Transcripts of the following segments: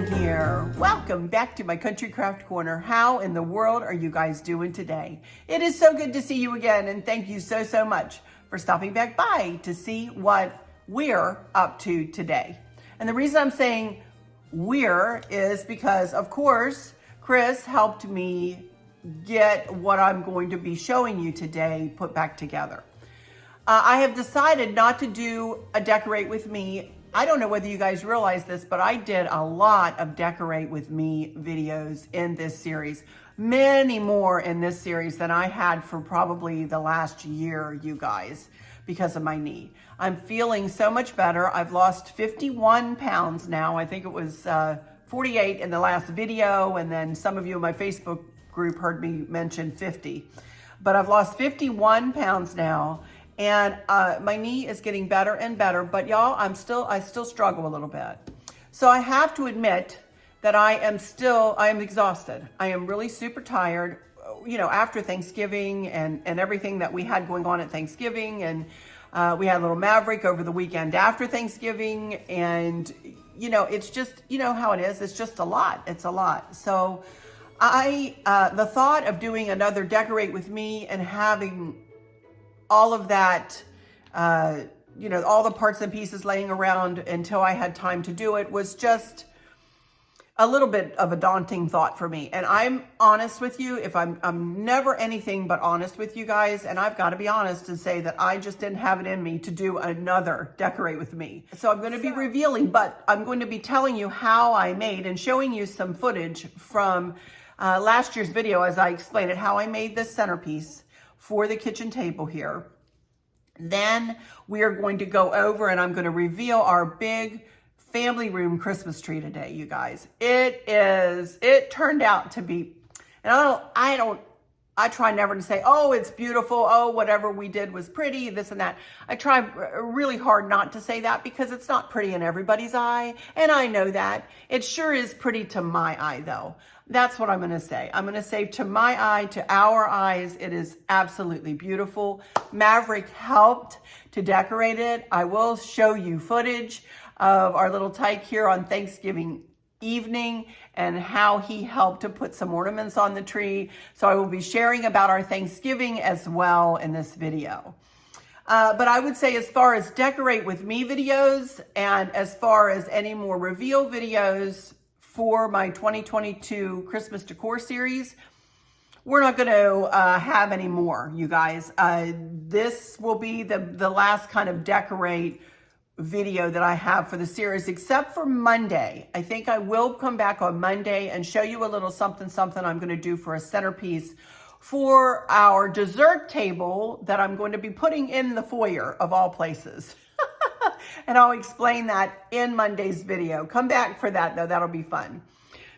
Sherwin here. Welcome back to my Country Craft Corner. How in the world are you guys doing today? It is so good to see you again, and thank you so much for stopping back by to see what we're up to today. And the reason I'm saying we're is because, of course, Chris helped me get what I'm going to be showing you today put back together. I have decided not to do a decorate with me. I don't know whether you guys realize this, but I did a lot of decorate with me videos in this series. Many more in this series than I had for probably the last year, you guys, because of my knee. I'm feeling so much better. I've lost 51 pounds now. I think it was 48 in the last video, and then some of you in my Facebook group heard me mention 50. But I've lost 51 pounds now. And my knee is getting better and better, but y'all, I still struggle a little bit. So I have to admit that I am exhausted. I am really super tired, you know, after Thanksgiving and everything that we had going on at Thanksgiving. And we had a little Maverick over the weekend after Thanksgiving. And, you know, it's just, you know how it is. It's just a lot. It's a lot. So the thought of doing another decorate with me and having all of that, you know, all the parts and pieces laying around until I had time to do it was just a little bit of a daunting thought for me. And I'm honest with you, if I'm never anything but honest with you guys, and I've got to be honest and say that I just didn't have it in me to do another decorate with me. So I'm going to be revealing, but I'm going to be telling you how I made and showing you some footage from last year's video as I explained it, how I made this centerpiece for the kitchen table here. Then we are going to go over and I'm going to reveal our big family room Christmas tree today, you guys. It turned out to be, and I try never to say, oh, it's beautiful. Oh, whatever we did was pretty, this and that. I try really hard not to say that because it's not pretty in everybody's eye. And I know that. It sure is pretty to my eye though. That's what I'm going to say. I'm going to say to my eye, to our eyes, it is absolutely beautiful. Maverick helped to decorate it. I will show you footage of our little tyke here on Thanksgiving evening and how he helped to put some ornaments on the tree. So I will be sharing about our Thanksgiving as well in this video. But I would say as far as decorate with me videos and as far as any more reveal videos for my 2022 Christmas decor series, we're not going to have any more, you guys. This will be the last kind of decorate video that I have for the series, except for Monday. I think I will come back on Monday and show you a little something I'm going to do for a centerpiece for our dessert table that I'm going to be putting in the foyer of all places. And I'll explain that in Monday's video. Come back for that though, that'll be fun.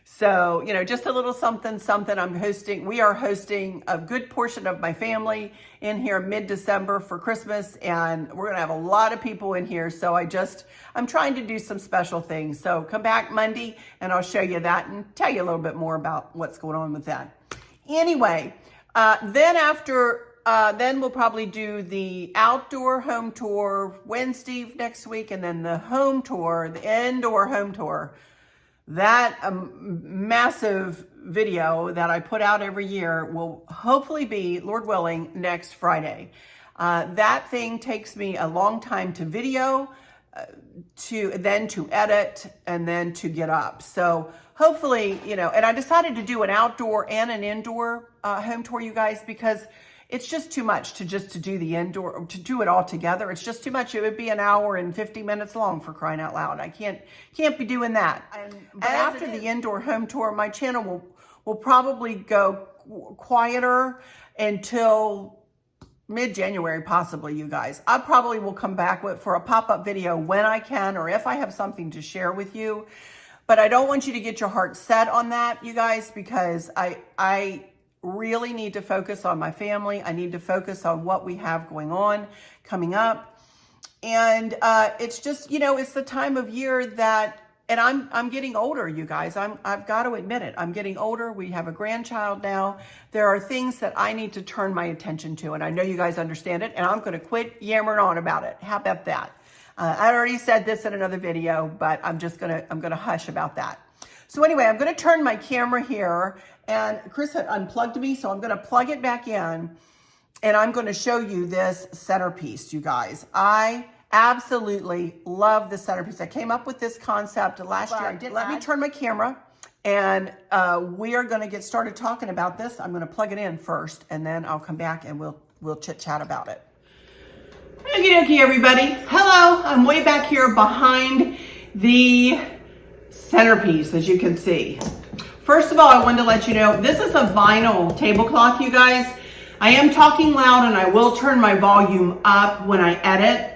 So, you know, just a little something we are hosting a good portion of my family in here mid-December for Christmas, and we're going to have a lot of people in here. So I'm trying to do some special things. So come back Monday and I'll show you that and tell you a little bit more about what's going on with that. Anyway, then we'll probably do the outdoor home tour Wednesday next week, and then the home tour, the indoor home tour. That massive video that I put out every year will hopefully be, Lord willing, next Friday. That thing takes me a long time to video, to edit, and then to get up. So hopefully, you know, and I decided to do an outdoor and an indoor home tour, you guys, because it's just too much to do the indoor, to do it all together. It's just too much. It would be an hour and 50 minutes long, for crying out loud. I can't be doing that. But after the indoor home tour, my channel will probably go quieter until mid-January, possibly, you guys. I probably will come back for a pop-up video when I can, or if I have something to share with you. But I don't want you to get your heart set on that, you guys, because I really need to focus on my family. I need to focus on what we have going on coming up. And it's just, you know, it's the time of year that, and I'm getting older, you guys. I've got to admit it. I'm getting older. We have a grandchild now. There are things that I need to turn my attention to, and I know you guys understand it, and I'm going to quit yammering on about it. How about that? I already said this in another video, but I'm going to hush about that. So anyway, I'm going to turn my camera here, and Chris had unplugged me, so I'm going to plug it back in, and I'm going to show you this centerpiece, you guys. I absolutely love the centerpiece. I came up with this concept last year. Let me turn my camera, and we are going to get started talking about this. I'm going to plug it in first, and then I'll come back and we'll chit chat about it. Okie everybody. Hello, I'm way back here behind the centerpiece, as you can see. First of all, I wanted to let you know, this is a vinyl tablecloth, you guys. I am talking loud, and I will turn my volume up when I edit.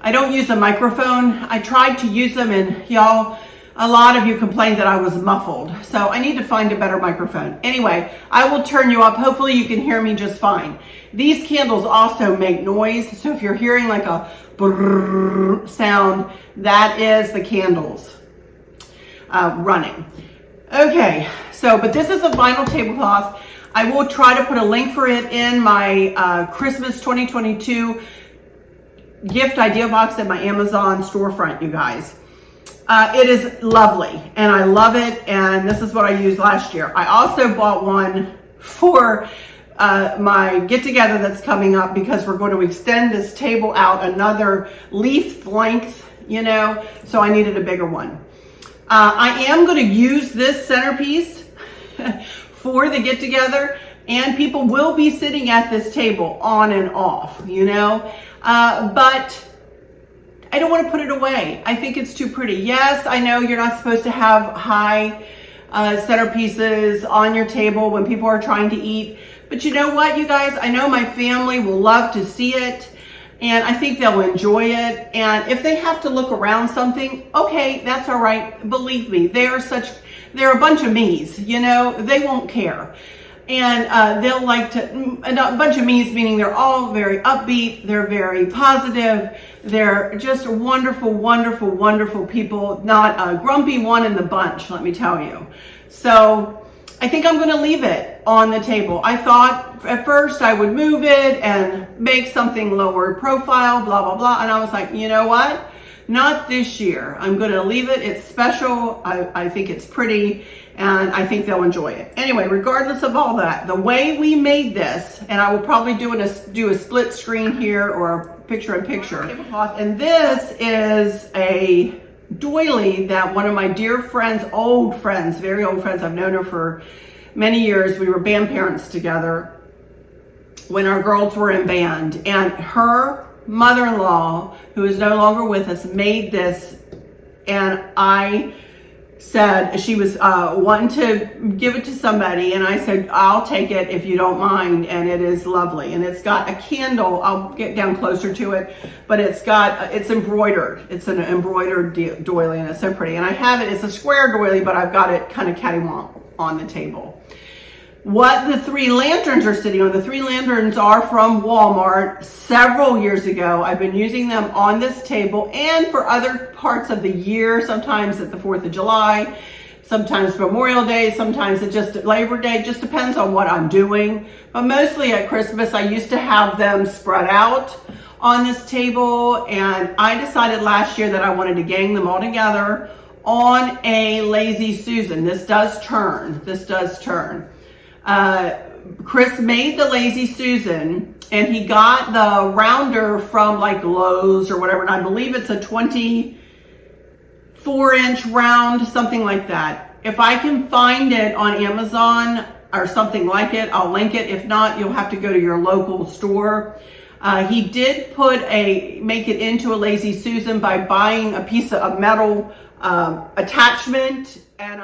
I don't use a microphone. I tried to use them, and y'all, a lot of you complained that I was muffled. So I need to find a better microphone. Anyway, I will turn you up. Hopefully you can hear me just fine. These candles also make noise. So if you're hearing like a brrrr sound, that is the candles running. Okay, so, but this is a vinyl tablecloth. I will try to put a link for it in my Christmas 2022 gift idea box at my Amazon storefront, you guys. It is lovely, and I love it, and this is what I used last year. I also bought one for my get-together that's coming up, because we're going to extend this table out another leaf length, you know, so I needed a bigger one. I am going to use this centerpiece for the get-together, and people will be sitting at this table on and off, you know, but I don't want to put it away. I think it's too pretty. Yes, I know you're not supposed to have high centerpieces on your table when people are trying to eat, but you know what, you guys, I know my family will love to see it, and I think they'll enjoy it. And if they have to look around something, okay, that's all right. Believe me, they're a bunch of me's, you know, they won't care. And they'll like to, a bunch of me's meaning they're all very upbeat, they're very positive, they're just wonderful, wonderful, wonderful people, not a grumpy one in the bunch, let me tell you. So I think I'm going to leave it on the table. I thought at first I would move it and make something lower profile, blah, blah, blah. And I was like, you know what? Not this year. I'm going to leave it. It's special. I think it's pretty, and I think they'll enjoy it. Anyway, regardless of all that, the way we made this, and I will probably do a split screen here or a picture-in-picture. And this is a doily that one of my dear friends, old friends, very old friends, I've known her for many years. We were band parents together when our girls were in band, and her mother-in-law, who is no longer with us, made this, and I said she was wanting to give it to somebody, and I said, I'll take it if you don't mind. And it is lovely, and it's got a candle. I'll get down closer to it, but it's embroidered. It's an embroidered doily, and it's so pretty. And I have it, it's a square doily, but I've got it kind of cattywomp on the table. What the three lanterns are sitting on, the three lanterns are from Walmart several years ago. I've been using them on this table and for other parts of the year, sometimes at the 4th of July, sometimes Memorial Day, sometimes it just Labor Day, just depends on what I'm doing. But mostly at Christmas, I used to have them spread out on this table, and I decided last year that I wanted to gang them all together on a Lazy Susan. This does turn. Chris made the Lazy Susan, and he got the rounder from like Lowe's or whatever, and I believe it's a 24-inch round, something like that. If I can find it on Amazon or something like it, I'll link it. If not, you'll have to go to your local store. He did make it into a Lazy Susan by buying a piece of metal attachment, and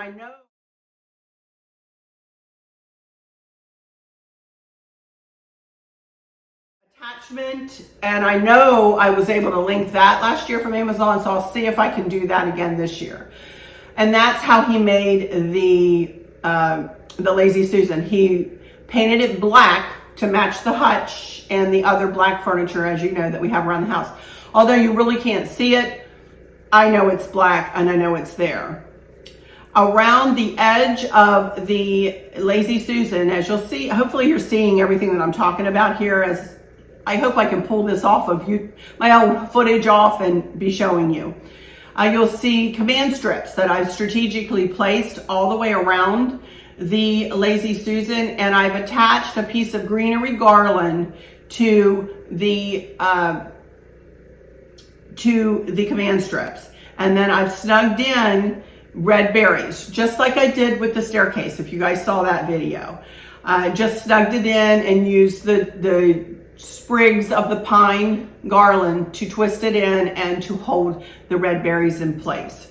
I know I was able to link that last year from Amazon, so I'll see if I can do that again this year. And that's how he made the Lazy Susan. He painted it black to match the hutch and the other black furniture, as you know, that we have around the house. Although you really can't see it, I know it's black and I know it's there. Around the edge of the Lazy Susan, as you'll see, hopefully you're seeing everything that I'm talking about here, as I hope I can pull this off of my own footage off and be showing you. You'll see command strips that I've strategically placed all the way around the Lazy Susan, and I've attached a piece of greenery garland to the command strips. And then I've snugged in red berries, just like I did with the staircase, if you guys saw that video. Just snugged it in and used the sprigs of the pine garland to twist it in and to hold the red berries in place.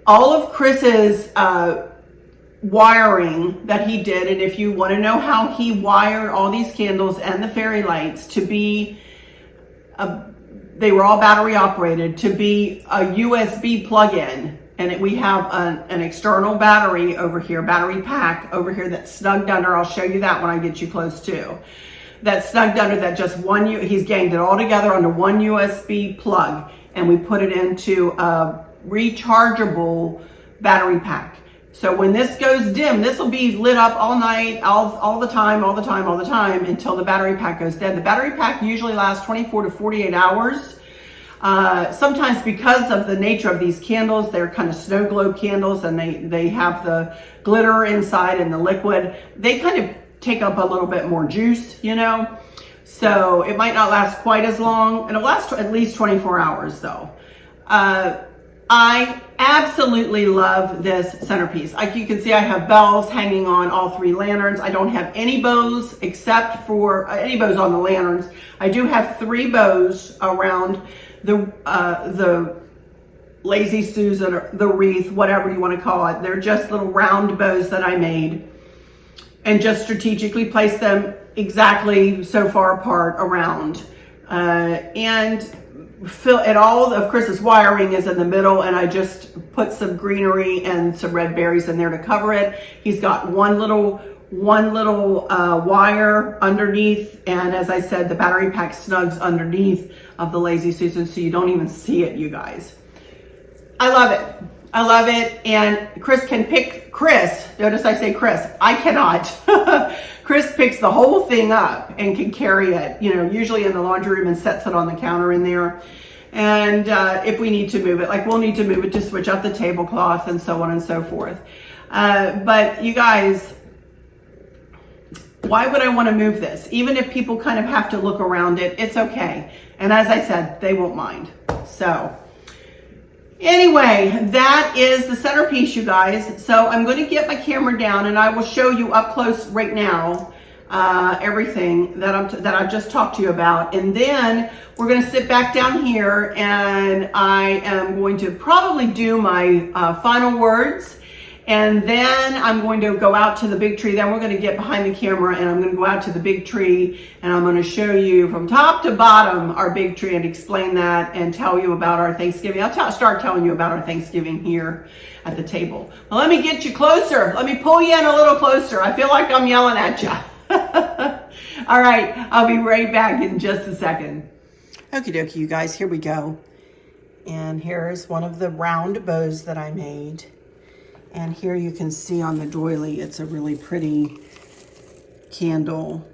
All of Chris's wiring that he did, and if you want to know how he wired all these candles and the fairy lights to be, they were all battery operated, to be a USB plug-in. And we have an external battery over here, battery pack over here that's snugged under. I'll show you that when I get you close to. That's snugged under that just one, he's ganged it all together under one USB plug. And we put it into a rechargeable battery pack. So when this goes dim, this will be lit up all night, all the time, until the battery pack goes dead. The battery pack usually lasts 24 to 48 hours. Sometimes because of the nature of these candles, they're kind of snow globe candles, and they have the glitter inside and the liquid. They kind of take up a little bit more juice, you know? So it might not last quite as long. It'll last at least 24 hours though. I absolutely love this centerpiece. Like you can see, I have bells hanging on all three lanterns. I don't have any bows except for any bows on the lanterns. I do have 3 bows around the Lazy Susan, or the wreath, whatever you want to call it. They're just little round bows that I made and just strategically placed them exactly so far apart around. And all of Chris's wiring is in the middle, and I just put some greenery and some red berries in there to cover it. He's got one little wire underneath, and as I said, the battery pack snugs underneath of the Lazy Susan, so you don't even see it, you guys. I love it. I love it. And Chris can pick, notice I say Chris, I cannot. Chris picks the whole thing up and can carry it, you know, usually in the laundry room, and sets it on the counter in there. And if we need to move it, like we'll need to move it to switch out the tablecloth and so on and so forth. But you guys, why would I want to move this? Even if people kind of have to look around it, it's okay. And as I said, they won't mind. So anyway, that is the centerpiece, you guys. So I'm going to get my camera down and I will show you up close right now everything that I've just talked to you about. And then we're going to sit back down here, and I am going to probably do my final words. And then I'm going to go out to the big tree. Then we're going to get behind the camera, and I'm going to go out to the big tree, and I'm going to show you from top to bottom our big tree and explain that and tell you about our Thanksgiving. I'll start telling you about our Thanksgiving here at the table. Well, let me get you closer. Let me pull you in a little closer. I feel like I'm yelling at you. All right, I'll be right back in just a second. Okie dokie, you guys, here we go. And here's one of the round bows that I made. And here you can see on the doily, it's a really pretty candle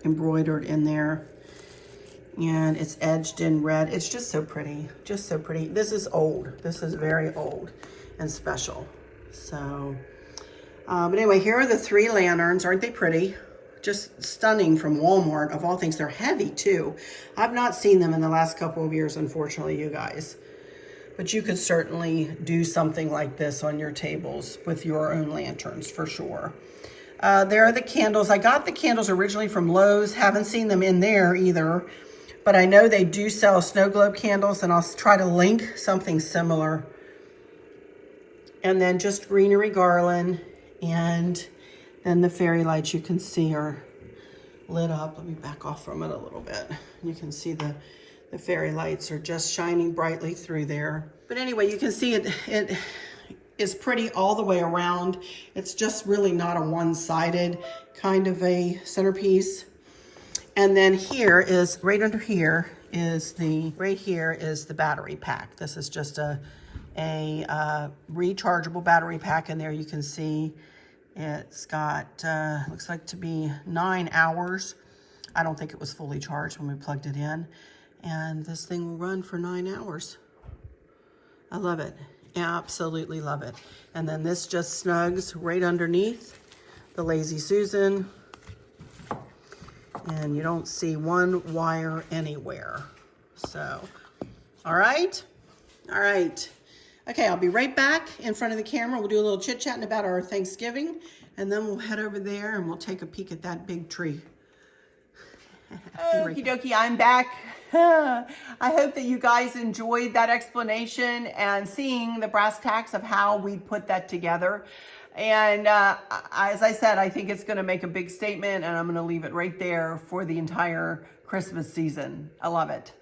embroidered in there. And it's edged in red. It's just so pretty, just so pretty. This is old. This is very old and special. So, but anyway, here are the 3 lanterns. Aren't they pretty? Just stunning, from Walmart, of all things. They're heavy too. I've not seen them in the last couple of years, unfortunately, you guys. But you could certainly do something like this on your tables with your own lanterns for sure. There are the candles. I got the candles originally from Lowe's. Haven't seen them in there either. But I know they do sell snow globe candles, and I'll try to link something similar. And then just greenery garland, and then the fairy lights you can see are lit up. Let me back off from it a little bit. You can see the fairy lights are just shining brightly through there. But anyway, you can see it is pretty all the way around. It's just really not a one-sided kind of a centerpiece. And then here is, right under here is right here is the battery pack. This is just a rechargeable battery pack, and there you can see it's got, looks like to be 9 hours. I don't think it was fully charged when we plugged it in. And this thing will run for 9 hours. I love it. Absolutely love it. And then this just snugs right underneath the Lazy Susan. And you don't see one wire anywhere. So, all right. All right. Okay, I'll be right back in front of the camera. We'll do a little chit-chatting about our Thanksgiving, and then we'll head over there and we'll take a peek at that big tree. Okie dokie, I'm back. I hope that you guys enjoyed that explanation and seeing the brass tacks of how we put that together. And as I said, I think it's going to make a big statement, and I'm going to leave it right there for the entire Christmas season. I love it.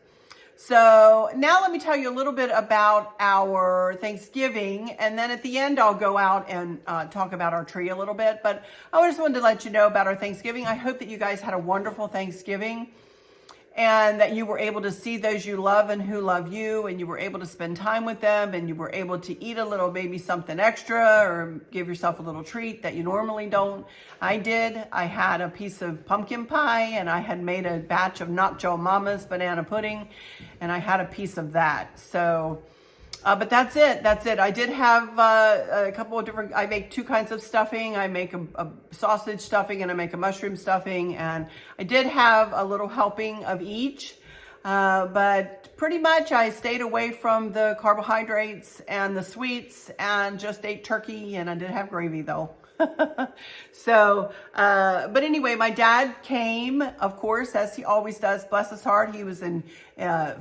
So now let me tell you a little bit about our Thanksgiving, and then at the end I'll go out and talk about our tree a little bit. But I just wanted to let you know about our Thanksgiving. I hope that you guys had a wonderful Thanksgiving, and that you were able to see those you love and who love you, and you were able to spend time with them, and you were able to eat a little, maybe something extra, or give yourself a little treat that you normally don't. I did. I had a piece of pumpkin pie, and I had made a batch of Not Joe Mama's banana pudding, and I had a piece of that. So, but that's it. That's it. I did have a couple of different, I make two kinds of stuffing. I make a sausage stuffing and I make a mushroom stuffing. And I did have a little helping of each. But pretty much I stayed away from the carbohydrates and the sweets and just ate turkey. And I did have gravy though. So, but anyway, my dad came, of course, as he always does. Bless his heart. He was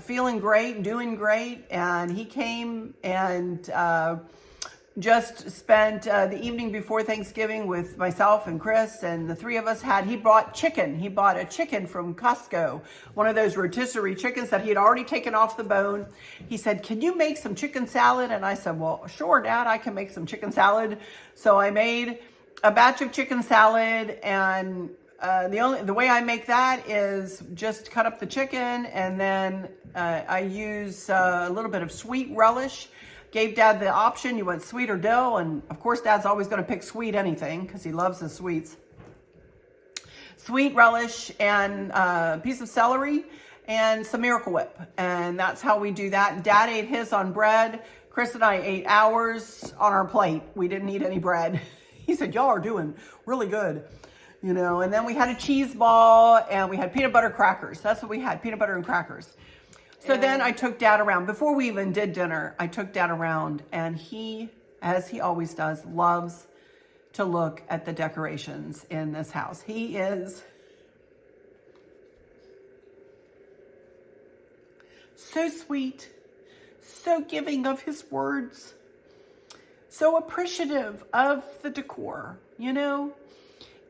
feeling great, doing great. And he came and just spent the evening before Thanksgiving with myself and Chris, and the three of us he brought chicken. He bought a chicken from Costco, one of those rotisserie chickens that he had already taken off the bone. He said, "Can you make some chicken salad?" And I said, "Well, sure, Dad, I can make some chicken salad." So I made a batch of chicken salad, and the way I make that is just cut up the chicken, and then I use a little bit of sweet relish. Gave Dad the option, you want sweet or dill, and of course Dad's always going to pick sweet anything because he loves his sweets. Sweet relish and a piece of celery and some Miracle Whip, and that's how we do that. Dad ate his on bread. Chris and I ate ours on our plate. We didn't eat any bread. He said, "Y'all are doing really good." You know, and then we had a cheese ball and we had peanut butter crackers. That's what we had, peanut butter and crackers. So then I took Dad around. Before we even did dinner, I took Dad around, and he, as he always does, loves to look at the decorations in this house. He is so sweet, so giving of his words, so appreciative of the decor, you know?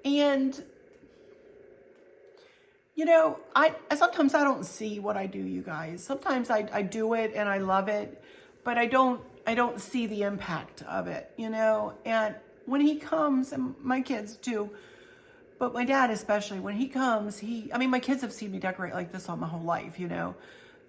And you know, sometimes I don't see what I do, you guys. Sometimes I do it and I love it, but I don't see the impact of it, you know. And when he comes, and my kids too, but my dad especially, when he comes, I mean, my kids have seen me decorate like this all my whole life, you know.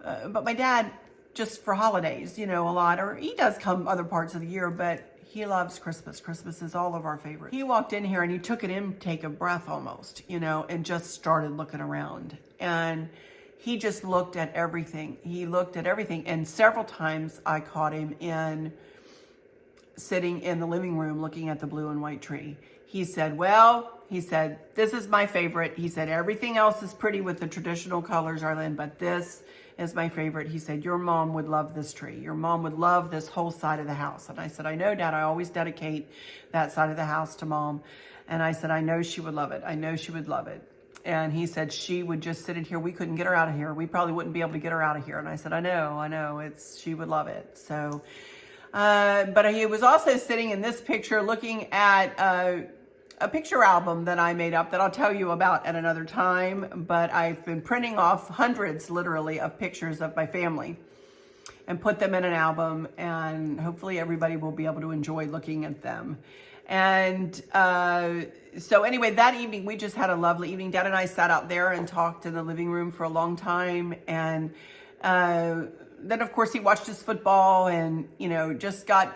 But my dad, just for holidays, you know, a lot, or he does come other parts of the year, but he loves Christmas. Christmas is all of our favorites. He walked in here and he took an intake of breath almost, you know, and just started looking around. And he just looked at everything. He looked at everything. And several times I caught him sitting in the living room looking at the blue and white tree. He said, "This is my favorite." He said, "Everything else is pretty with the traditional colors, Arlynn, but this is my favorite." He said, "Your mom would love this tree. Your mom would love this whole side of the house." And I said, "I know, Dad, I always dedicate that side of the house to Mom." And I said, "I know she would love it. I know she would love it." And he said, "She would just sit in here. We couldn't get her out of here. We probably wouldn't be able to get her out of here." And I said, I know, she would love it. So, but he was also sitting in this picture looking at, a picture album that I made up that I'll tell you about at another time, but I've been printing off hundreds, literally, of pictures of my family and put them in an album, and hopefully everybody will be able to enjoy looking at them. And so anyway, that evening, we just had a lovely evening. Dad and I sat out there and talked in the living room for a long time, and then of course he watched his football and, you know,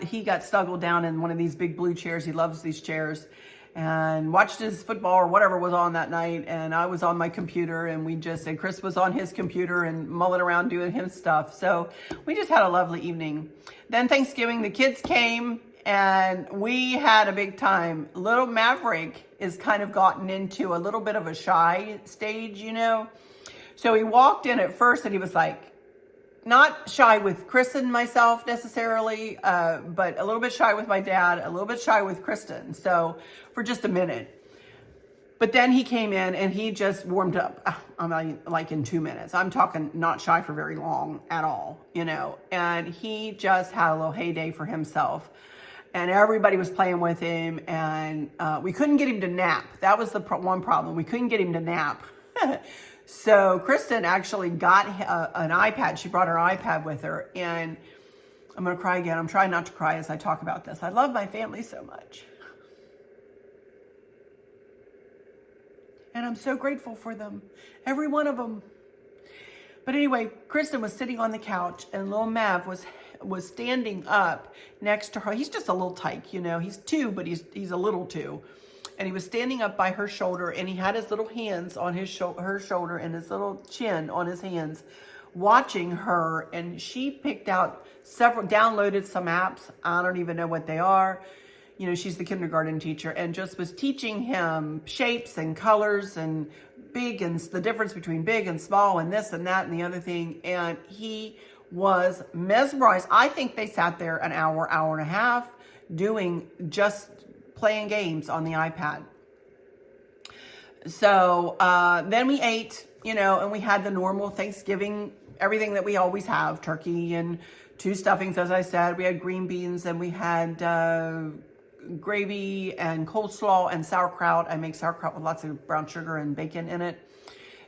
he got snuggled down in one of these big blue chairs. He loves these chairs. and watched his football or whatever was on that night. And I was on my computer, and Chris was on his computer and mulling around doing his stuff. So we just had a lovely evening. Then Thanksgiving, the kids came and we had a big time. Little Maverick is kind of gotten into a little bit of a shy stage, you know. So he walked in at first and he was like, not shy with Kristen and myself necessarily, but a little bit shy with my dad, a little bit shy with Kristen. So for just a minute. But then he came in and he just warmed up. I'm like in 2 minutes. I'm talking not shy for very long at all, you know. And he just had a little heyday for himself. And everybody was playing with him. And we couldn't get him to nap. That was the one problem. We couldn't get him to nap. So Kristen actually got an iPad. She brought her iPad with her. And I'm going to cry again. I'm trying not to cry as I talk about this. I love my family so much. And I'm so grateful for them. Every one of them. But anyway, Kristen was sitting on the couch and little Mav was standing up next to her. He's just a little tyke, you know. He's 2, but he's a little 2. And he was standing up by her shoulder, and he had his little hands on her shoulder and his little chin on his hands, watching her. And she picked out downloaded some apps. I don't even know what they are. You know, she's the kindergarten teacher, and just was teaching him shapes and colors and the difference between big and small and this and that and the other thing. And he was mesmerized. I think they sat there an hour and a half just playing games on the iPad. So then we ate, you know, and we had the normal Thanksgiving, everything that we always have, turkey and 2 stuffings, as I said. We had green beans, and we had gravy and coleslaw and sauerkraut. I make sauerkraut with lots of brown sugar and bacon in it.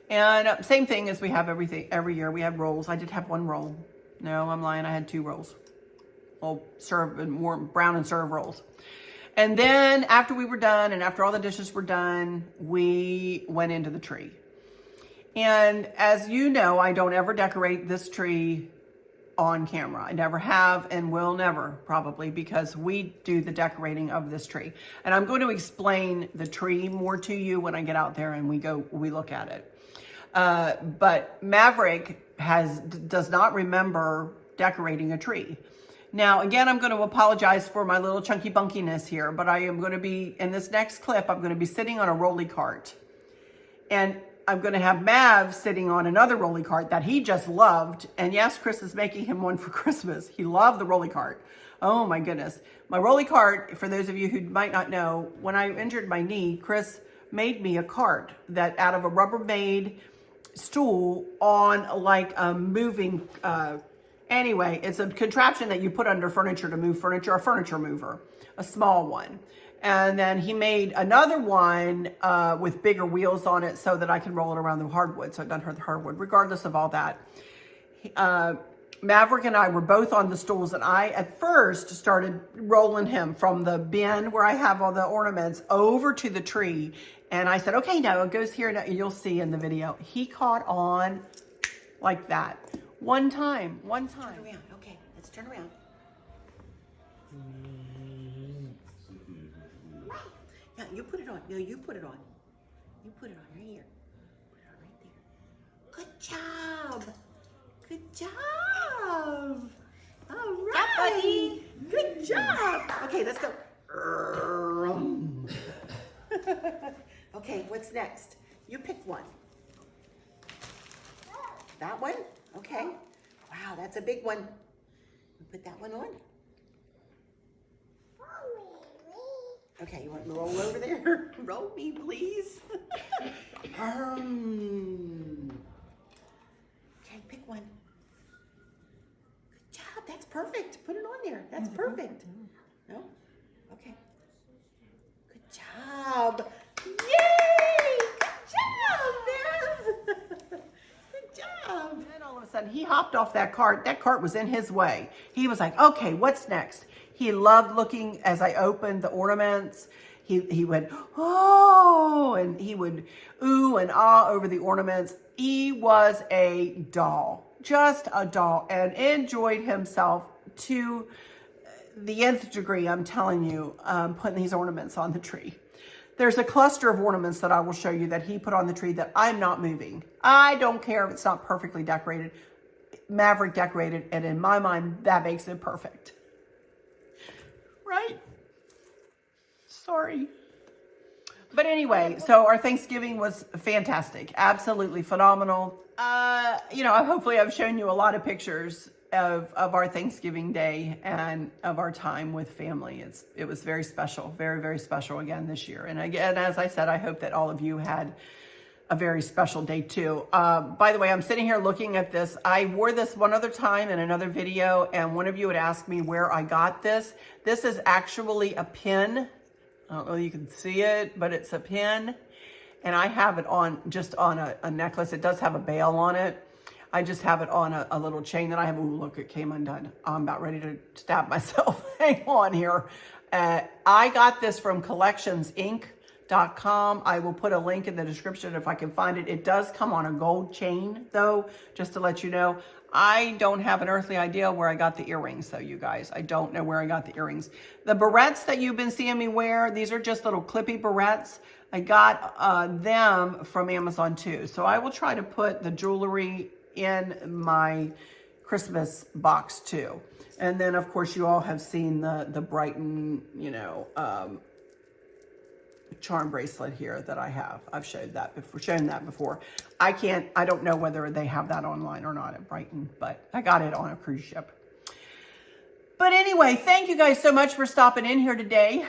And same thing as we have every year. We had rolls. I did have 1 roll. No, I'm lying. I had 2 rolls. Well, more brown and serve rolls. And then after we were done and after all the dishes were done, we went into the tree. And as you know, I don't ever decorate this tree on camera. I never have and will never, probably, because we do the decorating of this tree. And I'm going to explain the tree more to you when I get out there and we look at it. But Maverick does not remember decorating a tree. Now, again, I'm going to apologize for my little chunky bunkiness here, but I am going to be, in this next clip, I'm going to be sitting on a rolly cart. And I'm going to have Mav sitting on another rolly cart that he just loved. And yes, Chris is making him one for Christmas. He loved the rolly cart. Oh my goodness. My rolly cart, for those of you who might not know, when I injured my knee, Chris made me a cart that out of a Rubbermaid stool on like a moving, anyway, it's a contraption that you put under furniture to move furniture, a furniture mover, a small one. And then he made another one with bigger wheels on it so that I can roll it around the hardwood. So it doesn't hurt the hardwood, regardless of all that. Maverick and I were both on the stools, and I at first started rolling him from the bin where I have all the ornaments over to the tree. And I said, okay, no, it goes here. Now you'll see in the video. He caught on like that. One time. Turn around. Okay, let's turn around. Yeah, you put it on. No, you put it on. You put it on right here. Put it on right there. Good job. Good job. All right. Yeah, buddy. Good job. Okay, let's go. Okay, what's next? You pick one. That one? Okay. Wow, that's a big one. Put that one on. Okay, you want to roll over there? Roll me, please. Okay, pick one. Good job. That's perfect. Put it on there. That's perfect. No? Okay. Good job. Yay! Good job, Bev. Good job. And then all of a sudden, he hopped off that cart. That cart was in his way. He was like, okay, what's next? He loved looking as I opened the ornaments. He went, oh, and he would ooh and ah over the ornaments. He was a doll, just a doll, and enjoyed himself to the nth degree, I'm telling you, putting these ornaments on the tree. There's a cluster of ornaments that I will show you that he put on the tree that I'm not moving. I don't care if it's not perfectly decorated, Maverick decorated, and in my mind, that makes it perfect. Right? Sorry. But anyway, so our Thanksgiving was fantastic. Absolutely phenomenal. Hopefully I've shown you a lot of pictures of our Thanksgiving Day and of our time with family. It was very special, very, very special again this year. And again, as I said, I hope that all of you had a very special day too. By the way, I'm sitting here looking at this. I wore this one other time in another video, and one of you had asked me where I got this. This is actually a pin. I don't know if you can see it, but it's a pin. And I have it just on a necklace. It does have a bail on it. I just have it on a little chain that I have. Ooh, look, it came undone. I'm about ready to stab myself. Hang on here. I got this from collectionsinc.com. I will put a link in the description if I can find it. It does come on a gold chain, though, just to let you know. I don't have an earthly idea where I got the earrings, though, you guys. I don't know where I got the earrings. The barrettes that you've been seeing me wear, these are just little clippy barrettes. I got them from Amazon, too. So I will try to put the jewelry in my Christmas box, too. And then, of course, you all have seen the Brighton, charm bracelet here that I have. I've shown that before. I don't know whether they have that online or not at Brighton, but I got it on a cruise ship. But anyway, thank you guys so much for stopping in here today.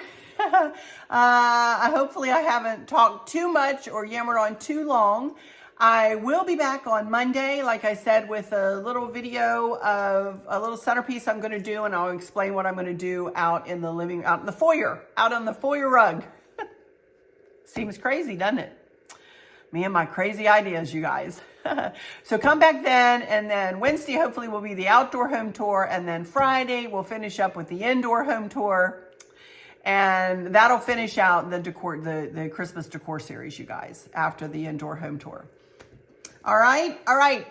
Hopefully I haven't talked too much or yammered on too long. I will be back on Monday, like I said, with a little video of a little centerpiece I'm going to do, and I'll explain what I'm going to do out in the foyer rug. Seems crazy, doesn't it? Me and my crazy ideas, you guys. So come back then, and then Wednesday hopefully will be the outdoor home tour, and then Friday we'll finish up with the indoor home tour, and that'll finish out the decor, the Christmas decor series, you guys, after the indoor home tour. All right.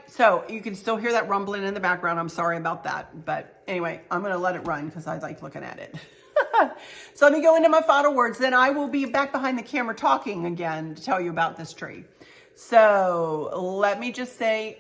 So you can still hear that rumbling in the background. I'm sorry about that, but anyway, I'm going to let it run because I like looking at it. So let me go into my final words. Then I will be back behind the camera talking again to tell you about this tree. So let me just say,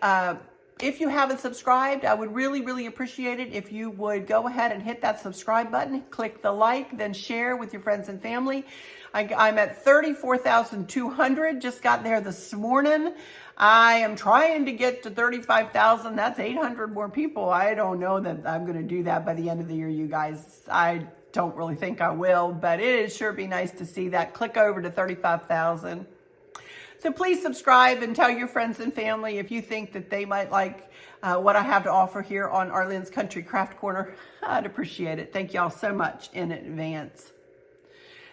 if you haven't subscribed, I would really, really appreciate it if you would go ahead and hit that subscribe button, click the like, then share with your friends and family. I'm at 34,200, just got there this morning. I am trying to get to 35,000. That's 800 more people. I don't know that I'm going to do that by the end of the year, you guys. I don't really think I will, but it would sure be nice to see that. Click over to 35,000. So please subscribe and tell your friends and family if you think that they might like what I have to offer here on Arlynn's Country Craft Corner. I'd appreciate it. Thank y'all so much in advance.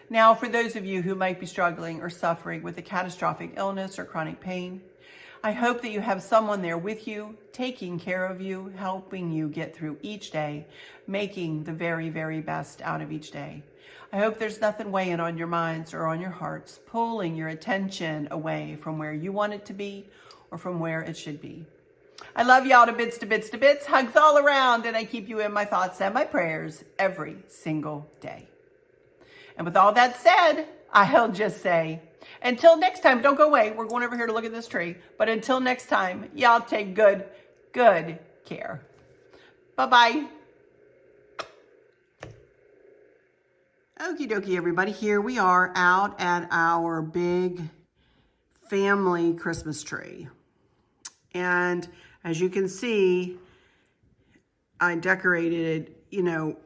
Now, for those of you who might be struggling or suffering with a catastrophic illness or chronic pain, I hope that you have someone there with you, taking care of you, helping you get through each day, making the very, very best out of each day. I hope there's nothing weighing on your minds or on your hearts, pulling your attention away from where you want it to be or from where it should be. I love y'all to bits, to bits, to bits. Hugs all around, and I keep you in my thoughts and my prayers every single day. And with all that said, I'll just say, until next time, don't go away. We're going over here to look at this tree. But until next time, y'all take good care. Bye-bye. Okie dokie, everybody. Here we are out at our big family Christmas tree. And as you can see, I decorated it,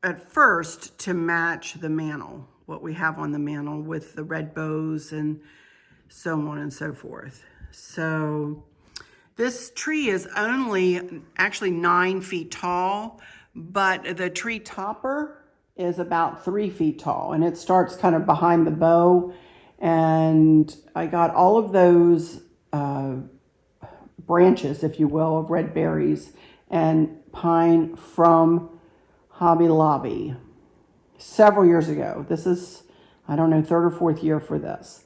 at first to match the mantle, what we have on the mantle with the red bows and so on and so forth. So this tree is only actually 9 feet tall, but the tree topper is about 3 feet tall, and it starts kind of behind the bow. And I got all of those branches, if you will, of red berries and pine from Hobby Lobby several years ago. This is, I don't know, 3rd or 4th year for this.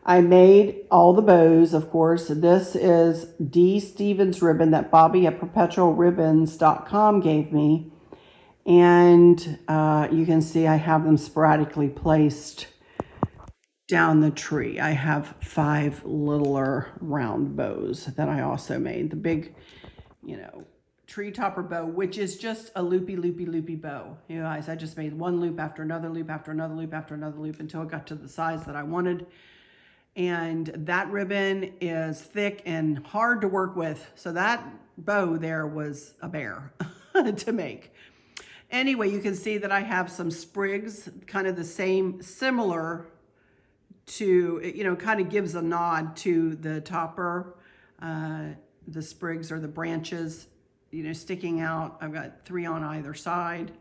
I made all the bows, of course. This is D. Stevens ribbon that Bobby at perpetualribbons.com gave me. And you can see I have them sporadically placed down the tree. I have 5 littler round bows that I also made. The big, you know, tree topper bow, which is just a loopy bow. You guys, I just made one loop after another loop after another loop after another loop until it got to the size that I wanted. And that ribbon is thick and hard to work with. So that bow there was a bear to make. Anyway, you can see that I have some sprigs, kind of the same, similar to, you know, kind of gives a nod to the topper, the sprigs or the branches, you know, sticking out. I've got 3 on either side.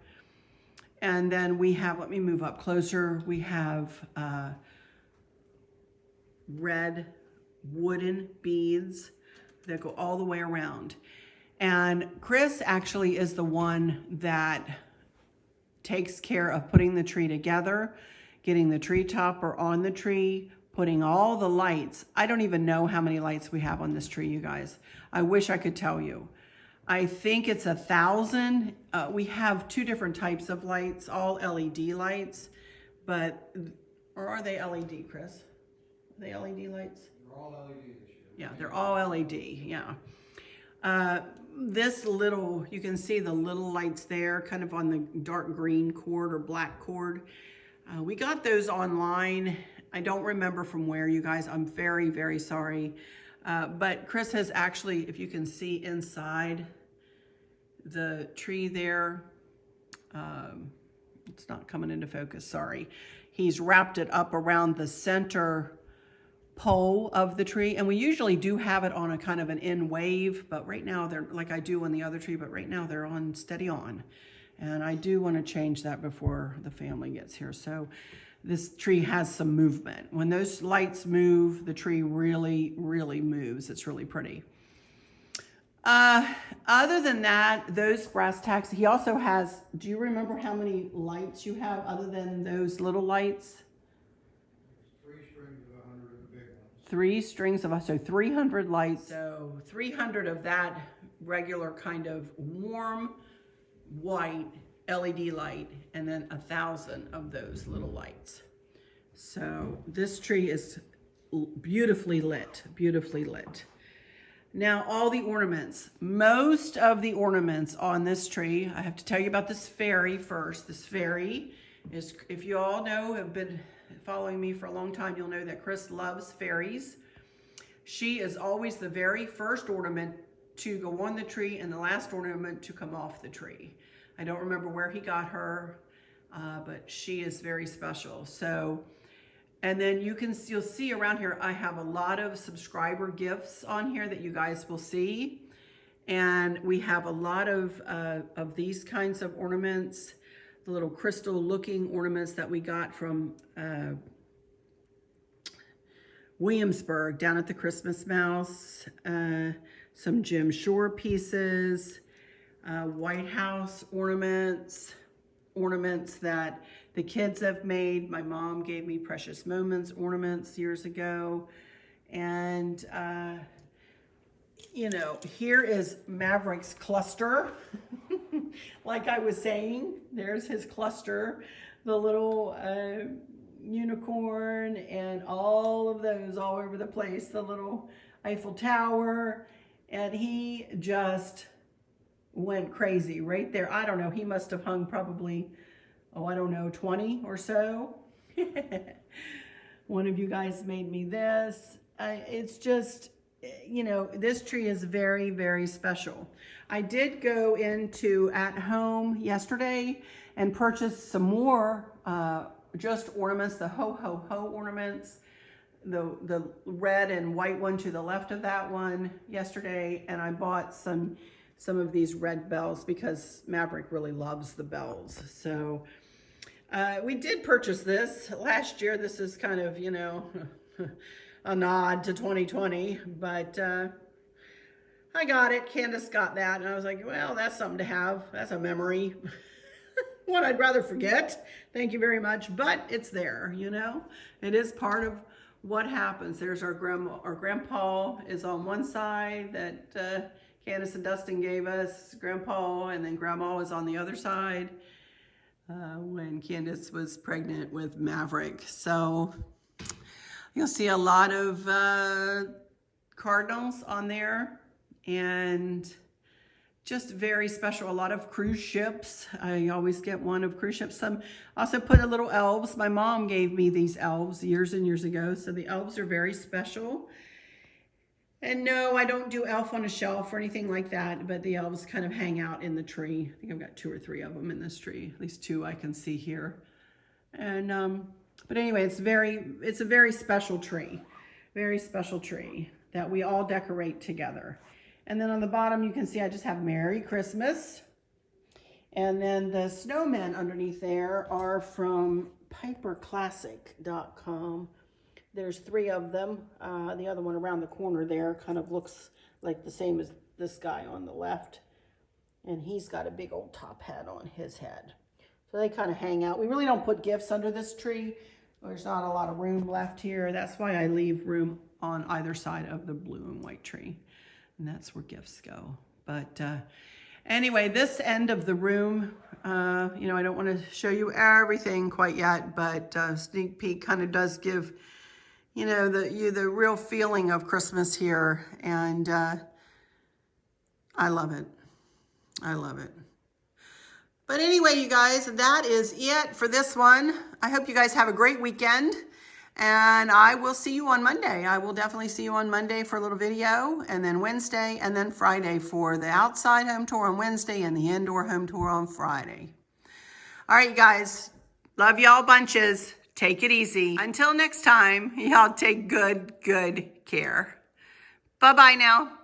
And then we have, let me move up closer. We have red wooden beads that go all the way around. And Chris actually is the one that takes care of putting the tree together, getting the tree topper on the tree, putting all the lights. I don't even know how many lights we have on this tree, you guys. I wish I could tell you. I think it's 1,000. We have 2 different types of lights, all LED lights, but, or are they LED, Chris? Are they LED lights? They're all LED this year. Yeah, they're all LED, yeah. This little, you can see the little lights there, kind of on the dark green cord or black cord. We got those online. I don't remember from where, you guys. I'm very, very sorry. But Chris has actually, if you can see inside the tree there, it's not coming into focus, sorry. He's wrapped it up around the center pole of the tree, and we usually do have it on a kind of an in wave, but right now they're like I do on the other tree, but right now they're on steady on, and I do want to change that before the family gets here. So this tree has some movement. When those lights move, the tree really moves. It's really pretty. Other than that, those brass tacks, he also has, do you remember how many lights you have other than those little lights? 3 strings of 100 of the big ones. 3 strings of, so 300 lights. So 300 of that regular kind of warm white LED light, and then 1,000 of those little lights. So this tree is beautifully lit, beautifully lit. Now all the ornaments, most of the ornaments on this tree, I have to tell you about this fairy first. This fairy is, if you all know, have been following me for a long time, you'll know that Chris loves fairies. She is always the very first ornament to go on the tree and the last ornament to come off the tree. I don't remember where he got her, but she is very special. So, and then you'll see around here, I have a lot of subscriber gifts on here that you guys will see. And we have a lot of these kinds of ornaments, the little crystal looking ornaments that we got from Williamsburg down at the Christmas Mouse, some Jim Shore pieces, White House ornaments that the kids have made. My mom gave me Precious Moments ornaments years ago. And, you know, here is Maverick's cluster. Like I was saying, there's his cluster, the little unicorn and all of those all over the place, the little Eiffel Tower, and he just went crazy right there. I don't know, he must have hung probably, oh, I don't know, 20 or so. One of you guys made me this. It's just, you know, this tree is very, very special. I did go into At Home yesterday and purchase some more just ornaments, the ho ho ho ornaments, the red and white one to the left of that one yesterday, and I bought some of these red bells because Maverick really loves the bells. So we did purchase this last year. This is kind of, you know, a nod to 2020, but I got it. Candace got that, and I was like, well, that's something to have. That's a memory. One I'd rather forget. Thank you very much, but it's there, you know. It is part of what happens. There's our grandpa is on one side that Candace and Dustin gave us, grandpa, and then grandma was on the other side when Candace was pregnant with Maverick. So You'll see a lot of cardinals on there, and just very special. A lot of cruise ships. I always get one of cruise ships. Some also put a little elves. My mom gave me these elves years and years ago, so the elves are very special. And no, I don't do elf on a shelf or anything like that, but the elves kind of hang out in the tree. I think I've got 2 or 3 of them in this tree, at least 2 I can see here. And but anyway, it's a very special tree that we all decorate together. And then on the bottom, you can see I just have Merry Christmas. And then the snowmen underneath there are from piperclassic.com. There's 3 of them. The other one around the corner there kind of looks like the same as this guy on the left. And he's got a big old top hat on his head. So they kind of hang out. We really don't put gifts under this tree. There's not a lot of room left here. That's why I leave room on either side of the blue and white tree. And that's where gifts go. But anyway, this end of the room, you know, I don't want to show you everything quite yet, but sneak peek kind of does give, you know, the real feeling of Christmas here. And I love it. I love it. But anyway, you guys, that is it for this one. I hope you guys have a great weekend. And I will see you on Monday. I will definitely see you on Monday for a little video, and then Wednesday, and then Friday for the outside home tour on Wednesday and the indoor home tour on Friday. All right, you guys. Love y'all bunches. Take it easy. Until next time, y'all take good care. Bye-bye now.